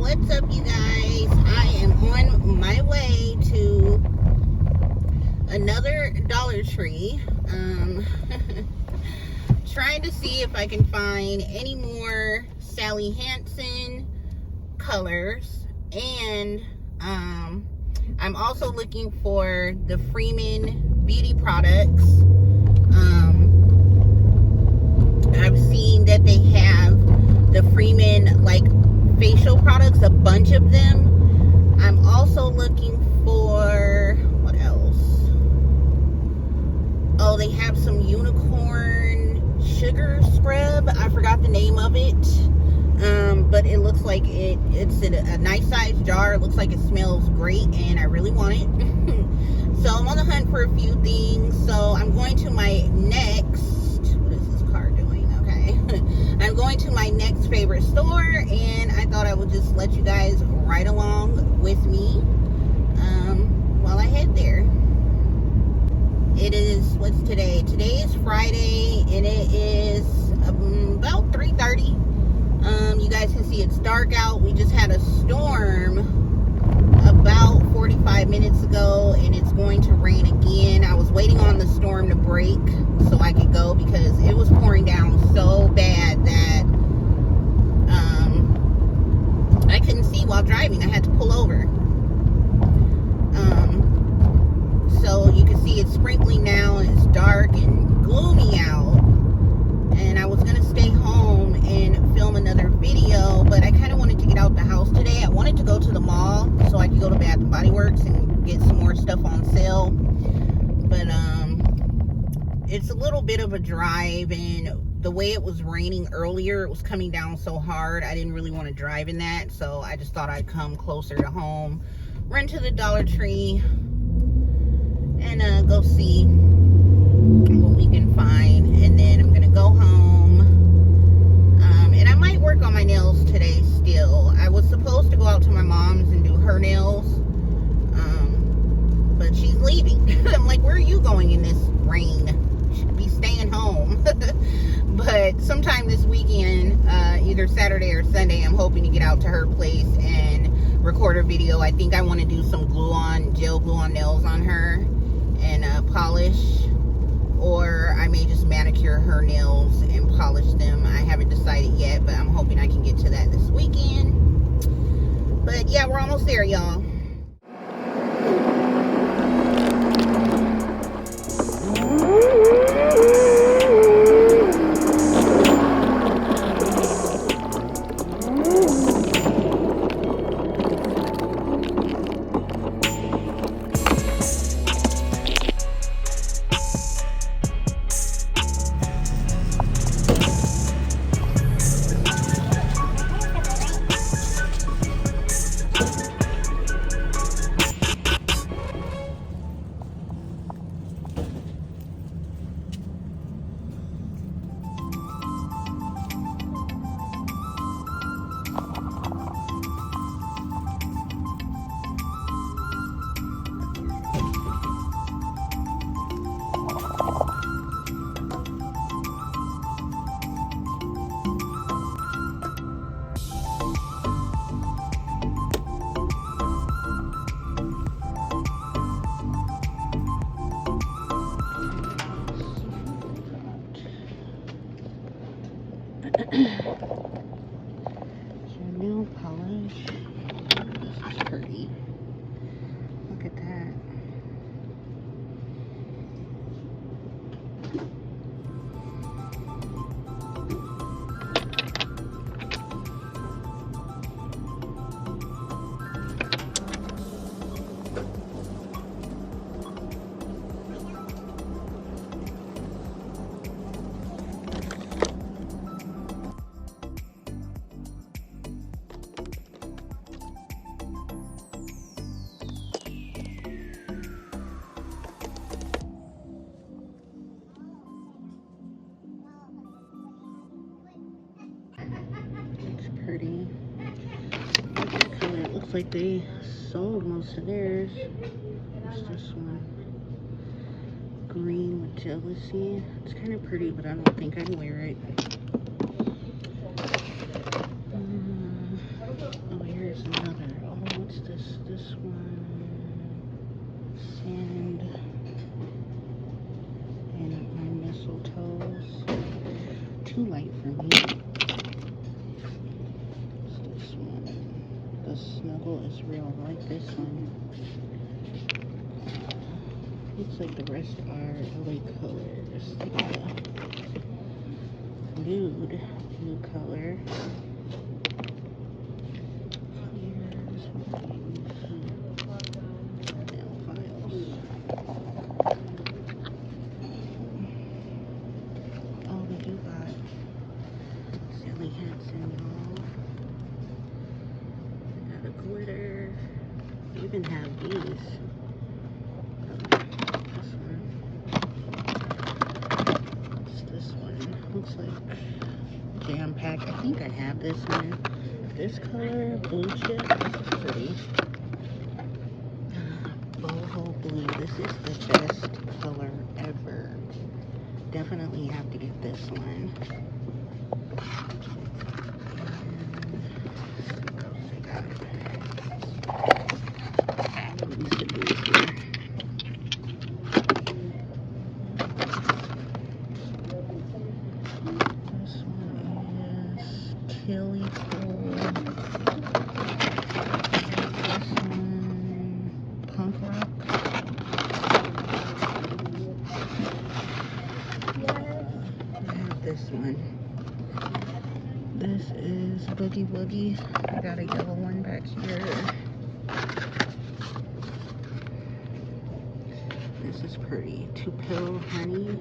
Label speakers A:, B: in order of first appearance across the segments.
A: What's up, you guys? I am on my way to another Dollar Tree. Trying to see if I can find any more Sally Hansen colors, and I'm also looking for the Freeman beauty products. I've seen that they have the Freeman like facial products, a bunch of them. I'm also looking for, what else? Oh, they have some unicorn sugar scrub. I forgot the name of it. But it looks like it's in a nice size jar. It looks like it smells great, and I really want it. So I'm on the hunt for a few things. So I'm going to my next, what is this car doing? Okay. I'm going to my next favorite store, and I thought I would just let you guys ride along with me while I head there. It is, what's today? Today is Friday, and it is about 3:30. You guys can see it's dark out. We just had a storm about 45 minutes ago, and it's going to rain again. I was waiting on the storm to break so I could go, because it was pouring down so bad that I couldn't see while driving. I had to pull over. So you can see it's sprinkling now, and it's dark and gloomy out. And I was going to stay home and film another video, but I kind of wanted to get out the house today. I wanted to go to the mall so I could go to Bath & Body Works and get some more stuff on sale. But it's a little bit of a drive, and the way it was raining earlier, it was coming down so hard, I didn't really want to drive in that. So I just thought I'd come closer to home, run to the Dollar Tree, and go see what we can find. And then I'm gonna go home, and I might work on my nails today still. I was supposed to go out to my mom's and do her nails, but she's leaving. I'm like, where are you going in this rain? You should be staying home. But sometime this weekend, either Saturday or Sunday, I'm hoping to get out to her place and record a video. I think I want to do some gel glue on nails on her and polish, or I may just manicure her nails and polish them. I haven't decided yet, but I'm hoping I can get to that this weekend. But yeah, we're almost there, y'all. Your nail polish. This is pretty. Look at that. Pretty. It looks like they sold most of theirs. What's this one? Green with jealousy. It's kind of pretty, but I don't think I'd wear it. Oh, here's Snuggle is real. I like this one. Looks like the rest are LA colors. Nude color. Here's nail files. Oh, they do got silly Hansen, y'all. Got a glitter. They even have these. Looks like jam pack. I think I have this one. This color, blue chip. This is pretty. Boho blue. This is the best color ever. Definitely have to get this one. This one. This is Boogie Woogie. I got a yellow one back here. This is pretty. Tupelo Honey.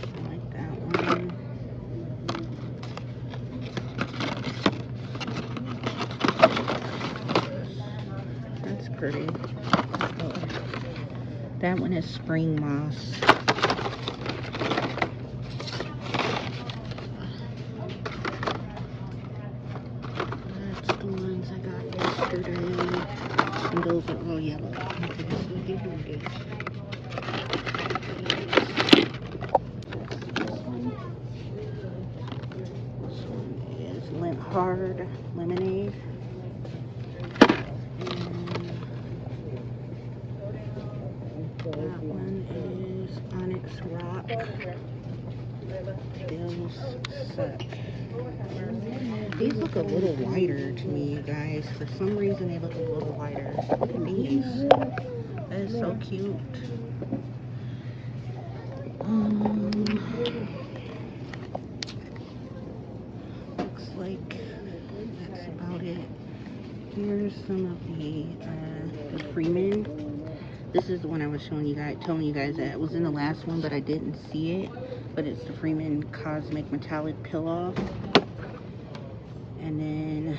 A: I like that one. That's pretty. Oh, that one is Spring Moss. And those are all yellow. Okay, so give me this. This one is Hard Lemonade. And that one is Onyx Rock. Bill's Suck. These look a little lighter to me, you guys. For some reason, they look a little lighter. Look at these. That is so cute. Looks like that's about it. Here's some of the Freeman. This is the one I was showing you guys, telling you guys that it was in the last one, but I didn't see it. But it's the Freeman Cosmic Metallic Peel-Off. And then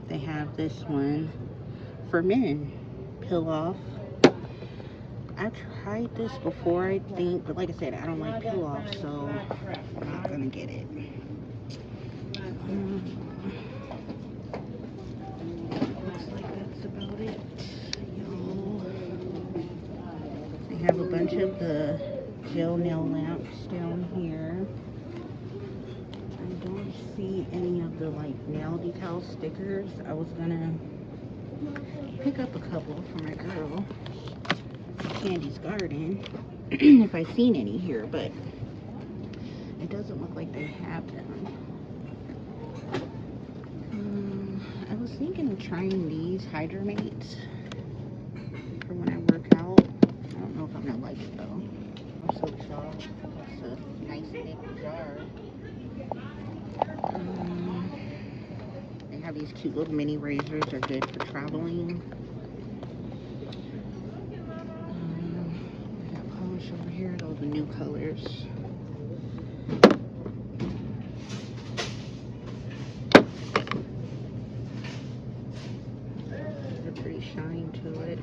A: they have this one for men, Peel-Off. I've tried this before, I think, but like I said, I don't like Peel-Off, so I'm not gonna get it. Looks like that's about it. They have a bunch of the gel nail lamps down here. I don't see any of the like nail decal stickers. I was gonna pick up a couple for my girl, Candy's Garden, if I seen any here, but it doesn't look like they have them. I was thinking of trying these Hydromates for when I work out. I don't know if I'm gonna like it though. I'm so soft. It's a nice thick jar. They have these cute little mini razors. They're good for traveling. I got polish over here. Those are new colors. There's a pretty shine to it.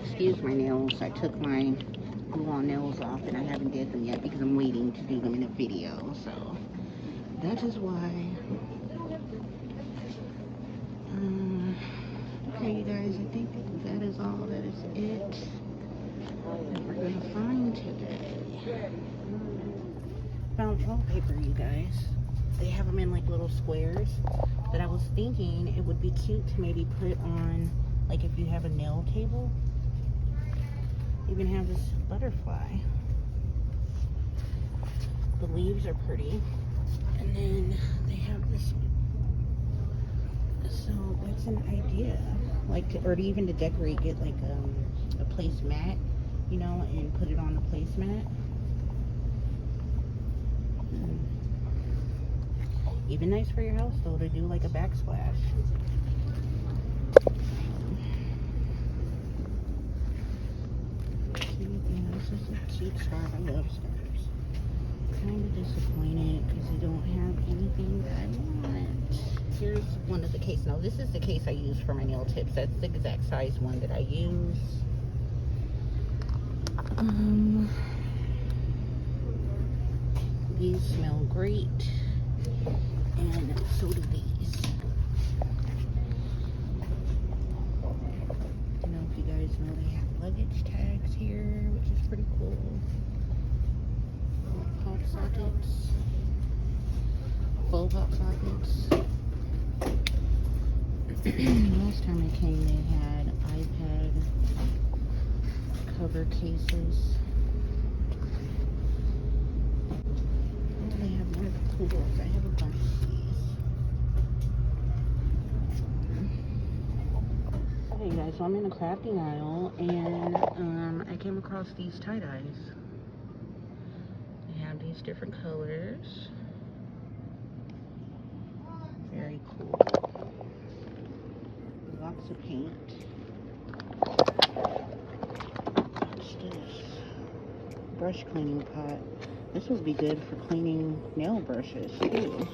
A: Excuse my nails. I took my glue-on nails off and I haven't did them yet because I'm waiting to do them in a video, so that is why. Okay, you guys, I think that is all. That is it that we're gonna find today. Found wallpaper, you guys. They have them in like little squares, but I was thinking it would be cute to maybe put on, like if you have a nail table. Even have this butterfly. The leaves are pretty. And then they have this one. So that's an idea. Like, or even to decorate, get like a placemat, you know, and put it on the placemat. Even nice for your house though, to do like a backsplash. Yeah, this is a cute scarf. I love scarves. Kind of disappointed because they don't have anything that I want. Here's one of the case. Now this is the case I use for my nail tips. That's the exact size one that I use. These smell great, and so do these. I don't know if you guys know they have luggage tags here, which is pretty cool. Pop sockets, full pop sockets. Last time I came, they had iPad cover cases. Oh, they have more tools. I have a bunch of these. Okay, guys, so I'm in the crafting aisle, and I came across these tie-dyes. They have these different colors. Very cool. Lots of paint. What's this? Brush cleaning pot. This would be good for cleaning nail brushes too.